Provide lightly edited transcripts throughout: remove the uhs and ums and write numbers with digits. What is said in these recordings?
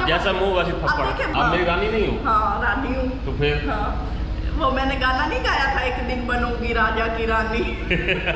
जैसा मुंह वैसे थप्पड़। आप मेरी रानी नहीं हो? हाँ रानी हूँ। तो फिर वो मैंने गाना नहीं गाया था, एक दिन बनूंगी राजा की रानी।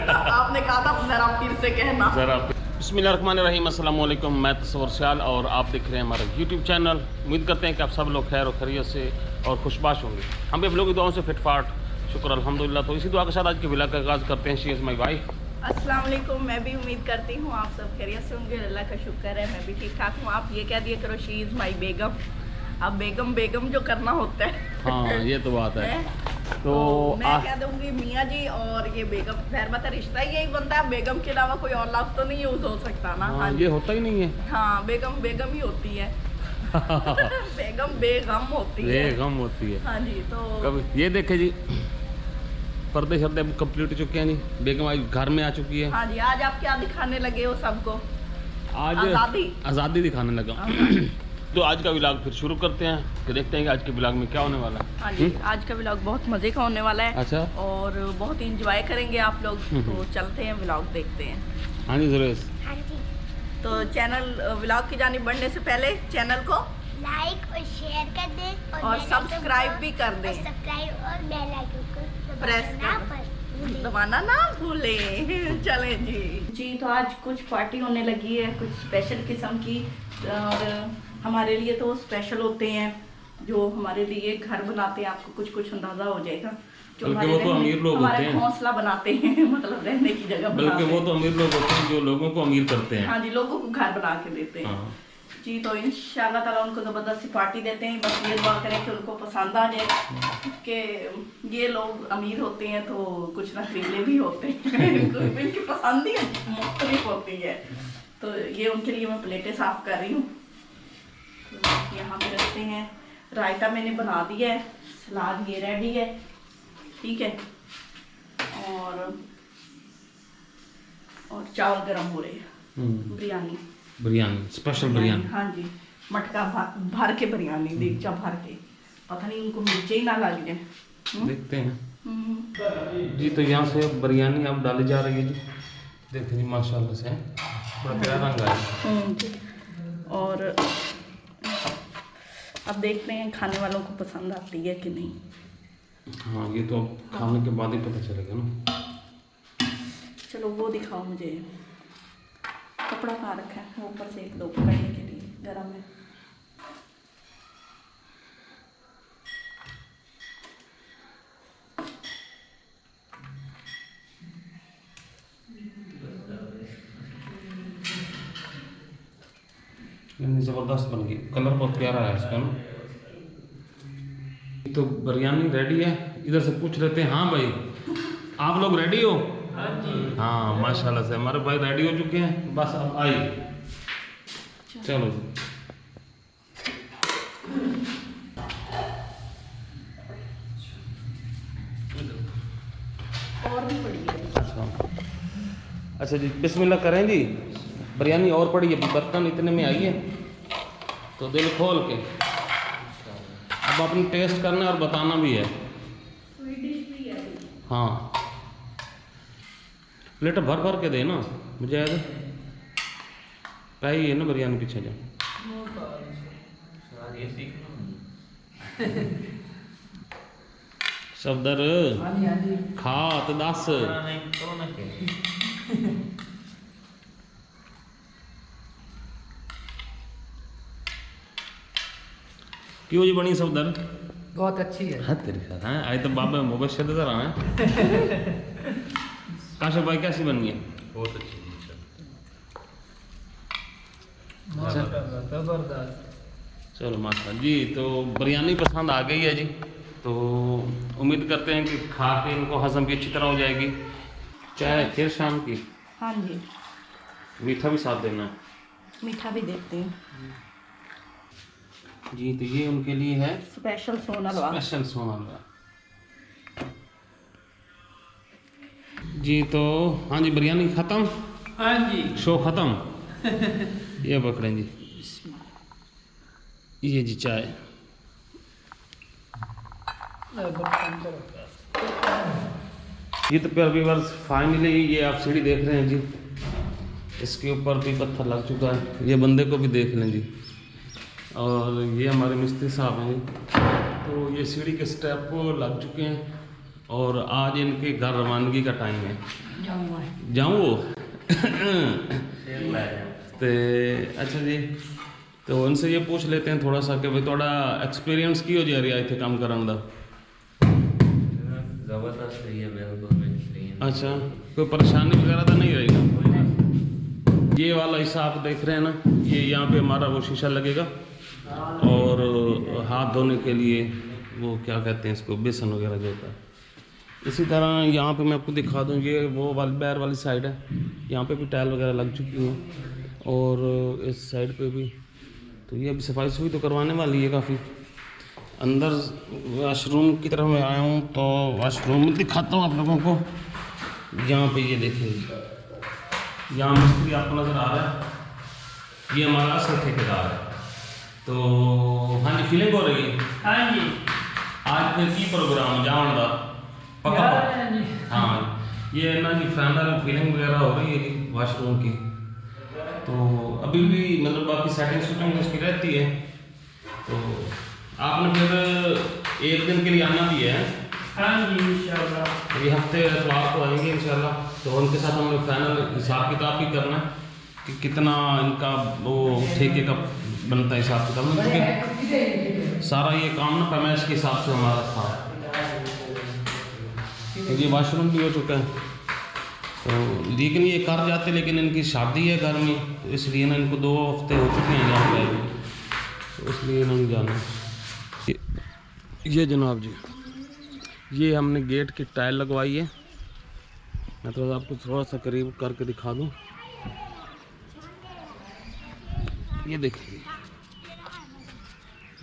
आपने कहा था जरा फिर से कहना जरा। बिस्मिल्लाहिर्रहमानिर्रहीम, अस्सलाम वालेकुम। मैं तस्वर सियाल और आप देख रहे हैं हमारा यूट्यूब चैनल। उम्मीद करते हैं कि आप सब लोग खैर और खैरियत से और खुशबाश होंगे। हम भी आप लोगों की दुआओं से फिटफाट, शुक्र अल्हम्दुलिल्लाह। तो इसी दुआ के साथ आज के व्लॉग का आगाज़ करते हैं। She is my wife. अस्सलाम वालेकुम। मैं भी उम्मीद करती हूँ आप सब खैरियत से होंगे, अल्लाह का शुक्र है मैं भी ठीक ठाक हूँ। आप ये कह दिया करो शी इज़ माई बेगम। अब बेगम बेगम जो करना होता है। हाँ ये तो बात है। तो मैं कह दूंगी मियाँ जी और ये बेगम। खैर मतलब रिश्ता ही यही बनता है, बेगम के अलावा कोई और लफ्ज़ तो नहीं यूज़ हो सकता ना। हाँ ये होता ही नहीं है। हाँ बेगम बेगम ही होती है। बेगम बेगम होती है। बेगम होती है। हाँ जी। तो कभी ये देखे जी, पर्दे शर्दे कंप्लीट हो चुके हैं जी। बेगम आज घर में आ चुकी है। हाँ जी। आज आप क्या दिखाने लगे हो सबको? आज आज़ादी दिखाने लगा। तो आज का व्लॉग फिर शुरू करते हैं कि देखते हैं कि आज के व्लॉग में क्या होने वाला है। हाँ जी। आज का व्लॉग बहुत मज़े का होने वाला है। अच्छा। और बहुत इंजॉय करेंगे आप लोग। तो चलते हैं व्लॉग देखते हैं। हाँ जी जरूर। हाँ जी। तो चैनल व्लॉग की जानिब बढ़ने से पहले चैनल को लाइक और शेयर कर दें और सब्सक्राइब भी कर दें। सब्सक्राइब और बेल आइकन को प्रेस दबाना ना भूलें। चलें जी। तो आज कुछ पार्टी होने लगी है, कुछ स्पेशल किस्म की। और हमारे लिए तो स्पेशल होते हैं जो हमारे लिए घर बनाते हैं। आपको कुछ कुछ अंदाजा हो जाएगा। जो बल्कि वो तो अमीर लोग होते हैं, घोंसला बनाते हैं। मतलब रहने की जगह बल्कि वो तो अमीर लोग होते हैं जो लोगों को अमीर करते हैं। हाँ जी, लोगों को घर बना के देते हैं। हाँ। जी। तो इंशाल्लाह ताला उनको ज़बरदस्ती पार्टी देते हैं। बस ये दुआ करें कि उनको पसंद आ जाए कि ये लोग अमीर होते हैं तो कुछ नखरीले भी होते हैं। इनकी पसंद ही मुख्तलिफ होती है। तो ये उनके लिए मैं प्लेटें साफ़ कर रही हूँ। तो यहाँ पे रखते हैं। रायता मैंने बना दिया है, सलाद ये रेडी है, ठीक है। और चावल गरम हो रहे हैं। बिरयानी स्पेशल बिरयानी। हाँ जी। मटका भर के बिरयानी, देगचा भर के। पता नहीं उनको मिर्चे ही ना लग जाए। देखते हैं जी। तो यहाँ से बिरयानी अब डाली जा रही है जी। देखते जी माशाल्लाह से बड़ा प्यारा रंग आया। और अब देखते हैं खाने वालों को पसंद आती है कि नहीं। हाँ ये तो अब खाने के बाद ही पता चलेगा ना। चलो वो दिखाओ मुझे। कपड़ा कहाँ रखा है? वो ऊपर से एक दो पकड़ने के लिए गरम है। ज़बरदस्त बन गई, कलर बहुत प्यारा है इसका ना। तो बिरयानी रेडी है। इधर से पूछ लेते हैं। हाँ भाई आप लोग रेडी हो? हाँ जी। हाँ माशाल्लाह से हमारे भाई रेडी हो चुके हैं। बस अब आइए, चलो। और भी पड़ी है। अच्छा जी, बिस्मिल्लाह करें जी। बिरयानी और पड़ी है, बर्तन इतने में आई है तो दिल खोल के अब अपनी टेस्ट करना और बताना भी है। हाँ प्लेट भर भर के दे ना मुझे। याद पाई है ना बिरयानी पीछे जा। सफदर खा तो दस। क्यों जी बनी सफदर? बहुत अच्छी है। हाँ तेरे साथ हैं आज तो बाबा मुबशर नजर आए। काशिफ भाई कैसी बनी है? बहुत अच्छी। जबरदस्त। चलो माशाल्लाह जी। तो बिरयानी पसंद आ गई है जी। तो उम्मीद करते हैं कि खा के इनको हजम भी अच्छी तरह हो जाएगी। चाय फिर शाम की। हाँ जी। मीठा भी साथ देना है। मीठा भी देखते हैं जी। तो ये उनके लिए है स्पेशल सोन हलवा। स्पेशल सोन हलवा जी। तो हाँ जी बिरयानी ख़त्म। हाँ जी। शो ख़त्म। ये पकड़ें जी। ये जी चाय। ये तो प्यार व्यूअर्स फाइनली ये आप सीढ़ी देख रहे हैं जी। इसके ऊपर भी पत्थर लग चुका है। ये बंदे को भी देख लें जी। और ये हमारे मिस्त्री साहब हैं जी। तो ये सीढ़ी के स्टेप लग चुके हैं और आज इनके घर रवानगी का टाइम है। जाऊँ तो अच्छा जी, तो उनसे ये पूछ लेते हैं थोड़ा सा कि भाई थोड़ा एक्सपीरियंस की हो जा रहा है इतने काम करने का? ज़बरदस्त रही है, बिल्कुल सही है। अच्छा, कोई परेशानी वगैरह तो नहीं रहेगा? ये वाला हिस्सा आप देख रहे हैं ना, ये यहाँ पे हमारा वो शीशा लगेगा और हाथ धोने के लिए वो क्या कहते हैं इसको, बेसन वगैरह जो होता है। इसी तरह यहाँ पे मैं आपको दिखा दूँ, ये वो वाली बैर वाली साइड है, यहाँ पे भी टाइल वगैरह लग चुकी है और इस साइड पे भी। तो ये अभी सफाई सफाई तो करवाने वाली है काफ़ी। अंदर वाशरूम की तरफ मैं आया हूँ, तो वाशरूम दिखाता हूँ आप लोगों को। यहाँ पे ये देखेंगे, यहाँ मिस्त्री आपको नज़र आ रहा है, ये हमारा असल ठेकेदार है। तो हाँ जी, फीलिंग हो रही है? हाँ जी। आज फिर की प्रोग्राम जान का पक्का? हाँ, ये ना जी फाइनल फीलिंग वगैरह हो रही है जी वाशरूम की। तो अभी भी मतलब बाकी सेटिंग शूटिंग उसकी रहती है। तो आपने फिर एक दिन के लिए आना भी है? हाँ जी, इंशाल्लाह। ये हफ्ते एतवार को आएंगे इंशाल्लाह। तो उनके साथ हम लोग फाइनल हिसाब किताब भी करना है कि कितना इनका वो ठेके का बनता है हिसाब किताब में, क्योंकि सारा ये काम ना पैमाइश के हिसाब से हमारा था। तो ये वाशरूम भी हो चुका है। तो लेकिन ये कर जाते, लेकिन इनकी शादी है घर में, तो इसलिए ना इनको 2 हफ्ते हो चुके हैं यहाँ पे, तो इसलिए इन्होंने जाना। ये जनाब जी, ये हमने गेट की टाइल लगवाई है। मैं तो आपको थोड़ा सा करीब करके दिखा दूँ। ये देखिए,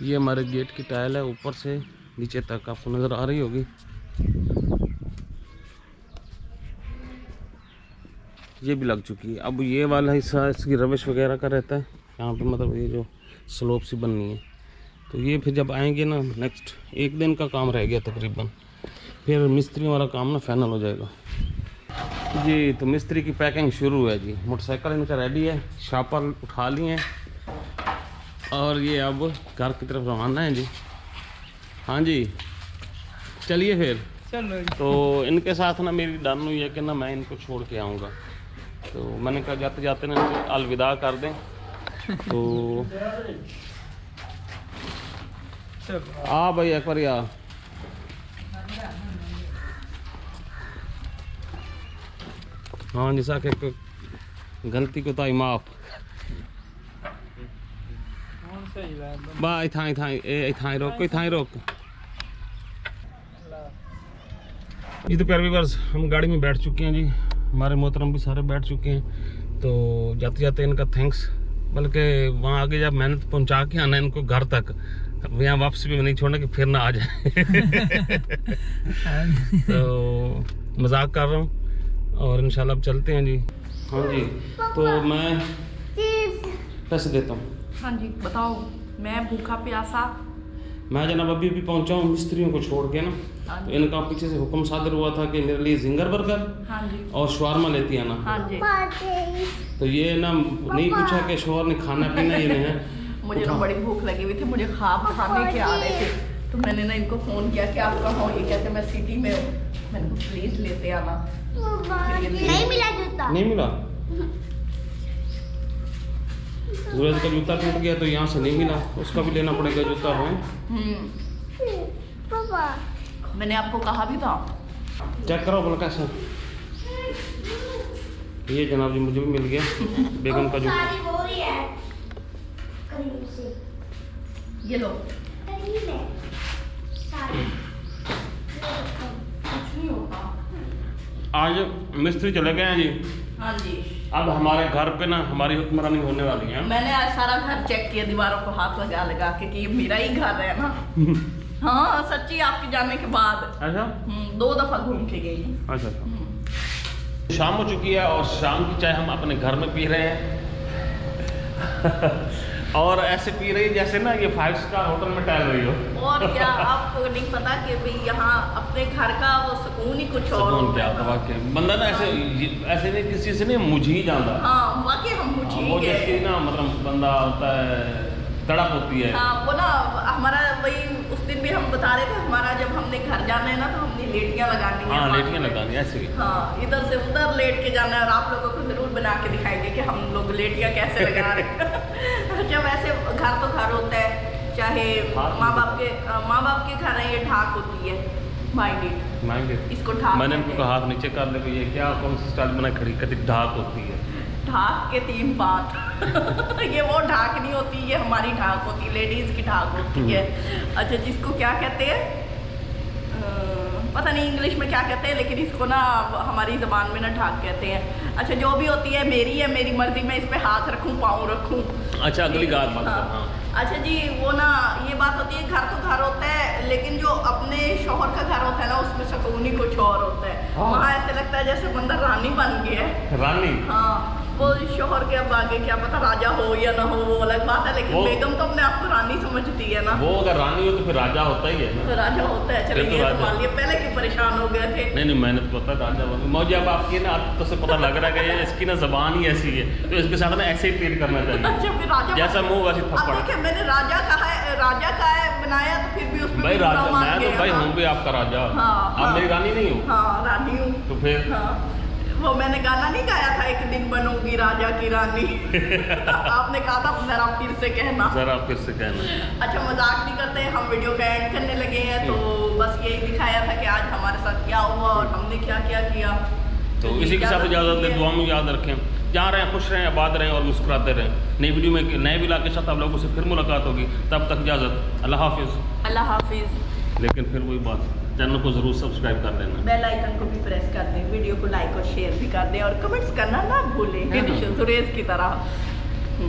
ये हमारे गेट की टाइल है, ऊपर से नीचे तक आपको नज़र आ रही होगी। ये भी लग चुकी है। अब ये वाला हिस्सा इसकी रविश वगैरह का रहता है यहाँ पे, मतलब ये जो स्लोप सी बननी है। तो ये फिर जब आएंगे ना, नेक्स्ट 1 दिन का काम रह गया तकरीबन, फिर मिस्त्री वाला काम ना फाइनल हो जाएगा जी। तो मिस्त्री की पैकिंग शुरू है जी। मोटरसाइकिल इनका रेडी है, शापर उठा लिए हैं और ये अब घर की तरफ रवाना है जी। हाँ जी, चलिए फिर। चलो। तो इनके साथ ना मेरी डन हुई है कि ना मैं इनको छोड़ के आऊँगा। तो मैंने कहा जाते जाते ना इनको अलविदा कर दें। तो आ भाई एक बार यार, हाँ जी साख एक गलती को ताई माफ बा थाई रोक। ये तो प्यारे व्यूअर्स, हम गाड़ी में बैठ चुके हैं जी, हमारे मोहतरम भी सारे बैठ चुके हैं। तो जाते जाते इनका थैंक्स, बल्कि वहाँ आगे जब मेहनत पहुँचा के आना इनको घर तक, यहाँ वापस भी नहीं छोड़ना कि फिर ना आ जाए। तो मजाक कर रहा हूँ और इंशाल्लाह अब चलते हैं जी। हाँ जी, तो मैं पैसे देता हूँ। हाँ जी बताओ। मैं भूखा प्यासा, मैं जनाब अभी भी पहुँचा हूँ मिस्त्रियों को छोड़ के ना। तो इनका पीछे से हुक्म सादर हुआ था कि मेरे लिए जिंगर बर्गर हाँ जी और शवारमा लेती है ना। हाँ जी। तो ये ना नहीं पूछा कि शोहर ने खाना पीना ये नहीं है। मुझे तो बड़ी भूख लगी हुई थी, मुझे ख्वाब खाने के आ रहे थे। तो मैंने ना इनको फ़ोन किया कि आप कहाँ हो? ये कहते मैं सिटी में हूँ। मैंने कहा प्लीज़ लेते आना। नहीं मिला जूता। नहीं मिला? सूरज का जूता टूट गया तो यहाँ से नहीं मिला, उसका भी लेना पड़ेगा जूता है। पापा मैंने आपको कहा भी था। चेक करो बोला कैसा। ये जनाब जी मुझे भी मिल गया बेगम का जूता। सारी वो ही है करीब से। ये लो। करीब है सारी। कुछ नहीं होता। आज मिस्त्री चले गए हैं जी। हाँ जी। अब हमारे घर पे ना हमारी हुक्मरानी होने वाली है। मैंने आज सारा घर चेक किया, दीवारों को हाथ लगा लगा के कि ये मेरा ही घर है ना। हाँ सच्ची, आपके जाने के बाद अच्छा 2 दफा घूम के गई। अच्छा। शाम हो चुकी है और शाम की चाय हम अपने घर में पी रहे हैं। और ऐसे पी रही जैसे ना ये 5 स्टार होटल में टहल रही हो। और क्या, आपको नहीं पता कि भाई यहाँ अपने घर का वो सुकून ही कुछ और सुकून होता क्या है। होता वाकई बंदा ना ऐसे नहीं किसी से नहीं मुझे ही जाता। हाँ वाकई हम मुझे वो ही जैसे गए। ना मतलब बंदा होता है तड़प होती है। हाँ वो ना हमारा वही उस दिन भी हम बता रहे थे, हमारा जब हमने घर जाना है ना तो हमने लेटियाँ लगानी है। हाँ लेटियाँ लगानी ऐसे ही। हाँ इधर से उधर लेट के जाना है और आप लोगों को जरूर बना के दिखाएंगे कि हम लोग लेटियाँ कैसे लगा रहे हैं। जब ऐसे घर तो घर होता है, चाहे माँ बाप के घर है, ये ढाक होती है माइंडेड, इसको ढाक। मैंने उनको कहा हाथ नीचे कर ले, ये क्या कौन सी स्टाइल बना खड़ी, कहती ढाक होती है। ढाक के 3 बात। ये वो ढाक नहीं होती, ये हमारी ढाक होती है, लेडीज की ढाक होती है। अच्छा जिसको क्या कहते हैं पता नहीं इंग्लिश में क्या कहते हैं, लेकिन इसको ना हमारी ज़बान में ना ढाक कहते हैं। अच्छा जो भी होती है मेरी मर्जी में इस पे हाथ रखूं पाँव रखूं। अच्छा अगली बात। हाँ। अच्छा जी वो ना ये बात होती है, घर तो घर होता है लेकिन जो अपने शौहर का घर होता है ना उसमें सुकून ही कुछ और होता है। वहाँ ऐसे लगता है जैसे बंदा रानी बन गया है। रानी? हाँ वो शौहर के अब आगे क्या पता राजा हो या ना हो वो अलग बात है, लेकिन बेगम तो अपने आप को रानी समझती है ना। वो अगर रानी हो तो फिर राजा होता ही है ना। तो राजा होता है। चलिए ये तो मान लिया, पहले क्यों परेशान हो गए थे। नहीं मैंने तो पता राजा बन, मुझे अब आपकी ना तो से पता लग रहा है कि इसकी ना जबान ही ऐसी है, तो इसके साथ ना ऐसे ही ट्रीट करना चाहिए। अच्छा फिर राजा जैसा मुंह वैसे थप्पड़। देखिए मैंने राजा का है बनाया तो फिर भी उसमें भाई राजा मैं तो भाई हूँ भी आपका राजा। आप मेरी रानी नहीं हो। हाँ रानी हूँ। तो फिर वो मैंने गाना नहीं गाया था, एक दिन बनूंगी राजा की रानी। आपने कहा था जरा फिर से कहना। अच्छा मजाक नहीं करते, हम वीडियो का एंड करने लगे हैं, तो बस यही दिखाया था कि आज हमारे साथ क्या हुआ और हमने क्या क्या किया। तो इसी के साथ इजाज़त दें, दुआ में याद रखें, जहाँ रहें खुश रहें, आबाद रहें और मुस्कुराते रहें। नई वीडियो में नए विला के साथ आप लोगों से फिर मुलाकात होगी, तब तक इजाज़त, अल्लाह हाफिज़। अल्लाह हाफिज़। लेकिन फिर वही बात, चैनल को ज़रूर सब्सक्राइब कर देना, बेल आइकन को भी प्रेस कर दें, वीडियो को लाइक और शेयर भी कर दें और कमेंट्स करना ना भूलें सुरेश की तरह।